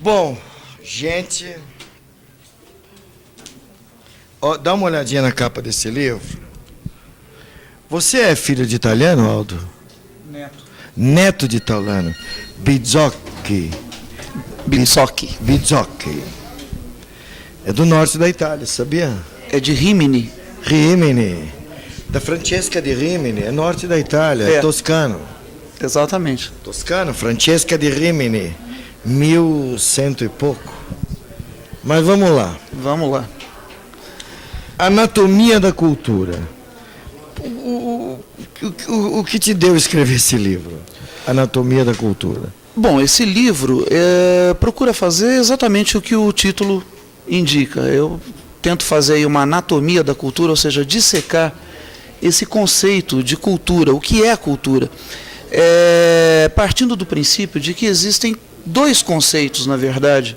Bom, gente, ó, dá uma olhadinha na capa desse livro. Você é filho de italiano, Aldo? Neto. Neto de italiano. Bizzocchi. Bizzocchi. É do norte da Itália, sabia? É de Rimini. Rimini. Da Francesca di Rimini, é norte da Itália, é toscano. Exatamente. Toscano, Francesca di Rimini, 1100 e pouco. Mas vamos lá. Vamos lá. Anatomia da cultura. O que te deu escrever esse livro? Anatomia da cultura. Bom, esse livro procura fazer exatamente o que o título indica. Eu tento fazer aí uma anatomia da cultura, ou seja, dissecar esse conceito de cultura. O que é a cultura? Partindo do princípio de que existem dois conceitos, na verdade,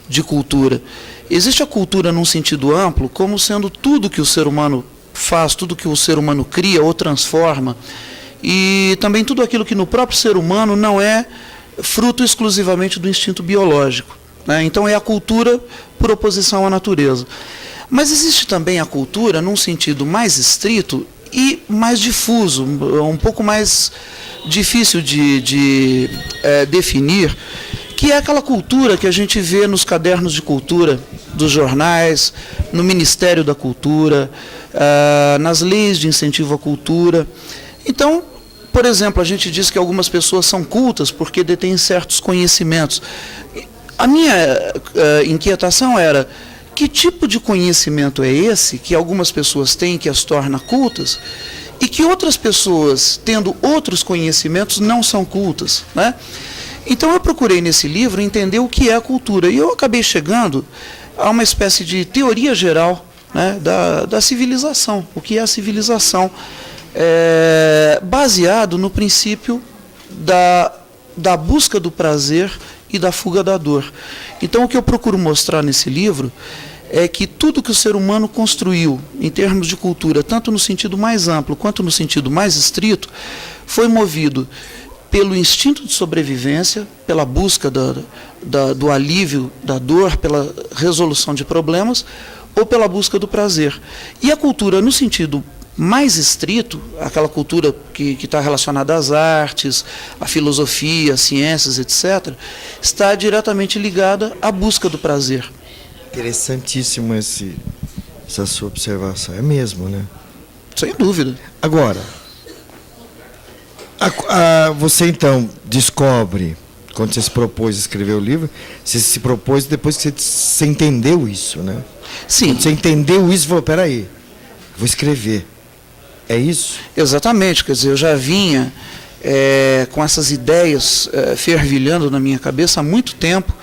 de cultura. Existe a cultura num sentido amplo, como sendo tudo que o ser humano faz, tudo que o ser humano cria ou transforma, e também tudo aquilo que no próprio ser humano não é fruto exclusivamente do instinto biológico, né? Então é a cultura por oposição à natureza. Mas existe também a cultura num sentido mais estrito e mais difuso, um pouco mais difícil de definir, que é aquela cultura que a gente vê nos cadernos de cultura dos jornais, no Ministério da Cultura, nas leis de incentivo à cultura. Então, por exemplo, a gente diz que algumas pessoas são cultas porque detêm certos conhecimentos. A minha inquietação era: que tipo de conhecimento é esse que algumas pessoas têm que as torna cultas e que outras pessoas, tendo outros conhecimentos, não são cultas, né? Então eu procurei nesse livro entender o que é a cultura, e eu acabei chegando a uma espécie de teoria geral, né, da civilização. O que é a civilização? Baseado no princípio da busca do prazer e da fuga da dor. Então o que eu procuro mostrar nesse livro é que tudo que o ser humano construiu em termos de cultura, tanto no sentido mais amplo quanto no sentido mais estrito, foi movido pelo instinto de sobrevivência, pela busca do alívio da dor, pela resolução de problemas, ou pela busca do prazer. E a cultura, no sentido mais estrito, aquela cultura que está relacionada às artes, à filosofia, às ciências, etc., está diretamente ligada à busca do prazer. Interessantíssimo essa sua observação, é mesmo, né? Sem dúvida. Agora, você então descobre, quando você se propôs a escrever o livro, você se propôs depois que você entendeu isso, né? Sim. Quando você entendeu isso, falou: peraí, vou escrever. É isso? Exatamente, quer dizer, eu já vinha com essas ideias fervilhando na minha cabeça há muito tempo,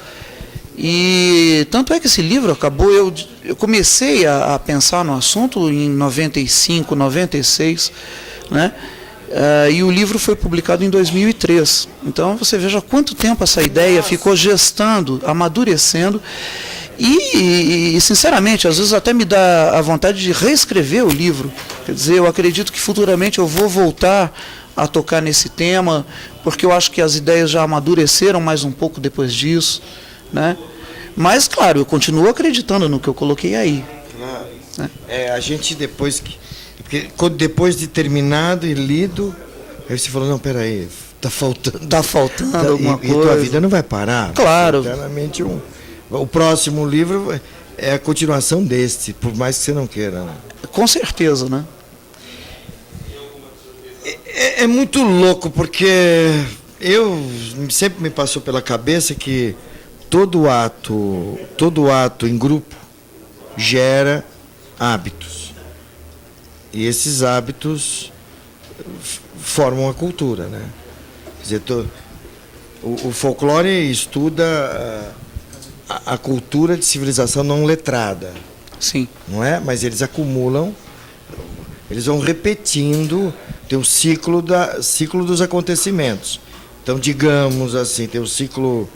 e tanto é que esse livro acabou, eu comecei a pensar no assunto em 95, 96, né? E o livro foi publicado em 2003. Então você veja quanto tempo essa ideia ficou gestando, amadurecendo. E sinceramente, às vezes até me dá a vontade de reescrever o livro. Quer dizer, eu acredito que futuramente eu vou voltar a tocar nesse tema, porque eu acho que as ideias já amadureceram mais um pouco depois disso, né? Mas, claro, eu continuo acreditando no que eu coloquei aí. Claro. Né? A gente depois de terminado e lido, aí você falou: não, peraí, tá faltando. Tá faltando alguma coisa. E tua vida não vai parar. Claro. Eternamente o próximo livro é a continuação deste, por mais que você não queira, né? Com certeza, né? É muito louco, porque sempre me passou pela cabeça que todo ato em grupo gera hábitos. E esses hábitos formam a cultura, né? Quer dizer, o folclore estuda a cultura de civilização não letrada. Sim. Não é? Mas eles acumulam, eles vão repetindo, tem o ciclo dos acontecimentos. Então, digamos assim, tem o ciclo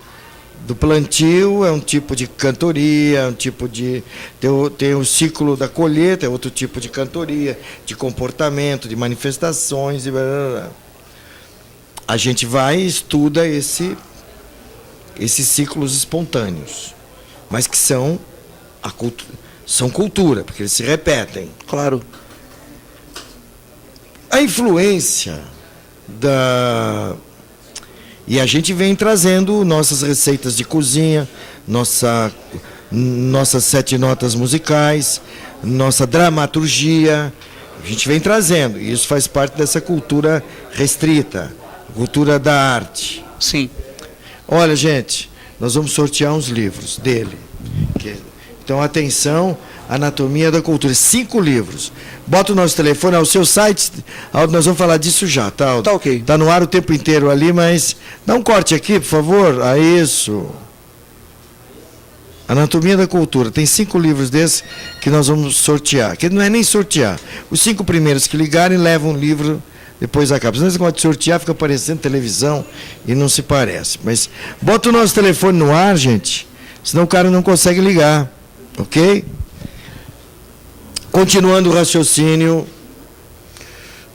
do plantio, é um tipo de cantoria, tem o ciclo da colheita, é outro tipo de cantoria, de comportamento, de manifestações, e blá, blá, blá. A gente vai e estuda esses ciclos espontâneos, mas que são são cultura, porque eles se repetem. Claro. A influência e a gente vem trazendo nossas receitas de cozinha, nossas 7 notas musicais, nossa dramaturgia, a gente vem trazendo, e isso faz parte dessa cultura restrita, cultura da arte. Sim. Olha, gente, nós vamos sortear uns livros dele. Então, atenção, Anatomia da Cultura, 5 livros. Bota o nosso telefone, o seu site, Aldo, nós vamos falar disso já, tá, Aldo? Tá ok. Tá no ar o tempo inteiro ali, mas dá um corte aqui, por favor. Isso. Anatomia da Cultura, tem 5 livros desses que nós vamos sortear. Que não é nem sortear. Os 5 primeiros que ligarem levam um livro, depois acaba. Se não gosta de sortear, fica aparecendo televisão e não se parece. Mas bota o nosso telefone no ar, gente, senão o cara não consegue ligar. Ok? Continuando o raciocínio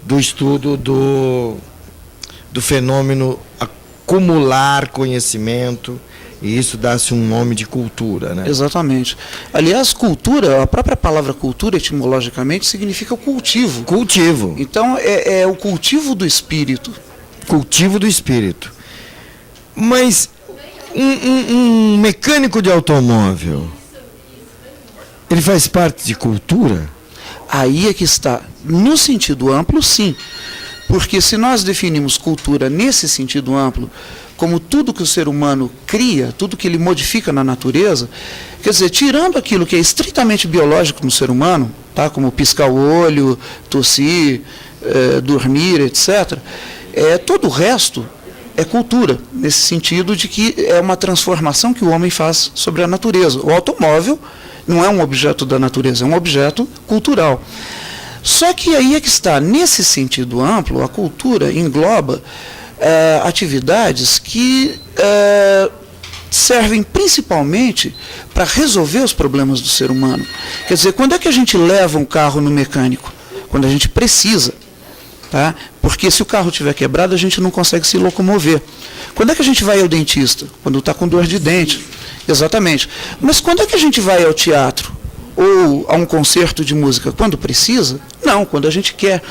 do estudo do fenômeno acumular conhecimento, e isso dá-se um nome de cultura, né? Exatamente. Aliás, cultura, a própria palavra cultura, etimologicamente, significa cultivo. Cultivo. Então, é o cultivo do espírito. Cultivo do espírito. Mas um mecânico de automóvel, ele faz parte de cultura? Aí é que está. No sentido amplo, sim. Porque se nós definimos cultura nesse sentido amplo, como tudo que o ser humano cria, tudo que ele modifica na natureza, quer dizer, tirando aquilo que é estritamente biológico no ser humano, tá? Como piscar o olho, tossir, dormir, etc., todo o resto é cultura, nesse sentido de que é uma transformação que o homem faz sobre a natureza. O automóvel não é um objeto da natureza, é um objeto cultural. Só que aí é que está, nesse sentido amplo, a cultura engloba atividades que servem principalmente para resolver os problemas do ser humano. Quer dizer, quando é que a gente leva um carro no mecânico? Quando a gente precisa. Tá? Porque se o carro estiver quebrado, a gente não consegue se locomover. Quando é que a gente vai ao dentista? Quando está com dor de dente. Exatamente. Mas quando é que a gente vai ao teatro? Ou a um concerto de música? Quando precisa? Não, quando a gente quer.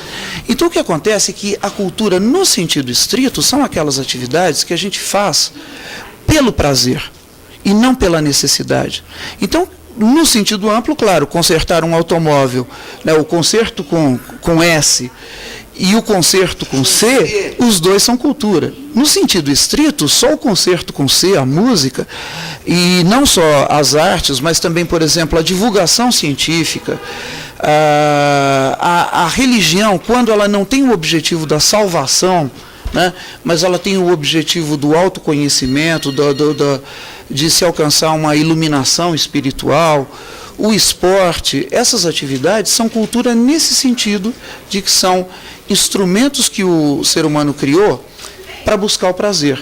Então o que acontece é que a cultura, no sentido estrito, são aquelas atividades que a gente faz pelo prazer e não pela necessidade. Então, no sentido amplo, claro, consertar um automóvel, né, o concerto com S e o concerto com C, os dois são cultura. No sentido estrito, só o concerto com C, a música, e não só as artes, mas também, por exemplo, a divulgação científica, a religião, quando ela não tem o objetivo da salvação, né, mas ela tem o objetivo do autoconhecimento, de se alcançar uma iluminação espiritual, o esporte, essas atividades são cultura nesse sentido de que são instrumentos que o ser humano criou para buscar o prazer.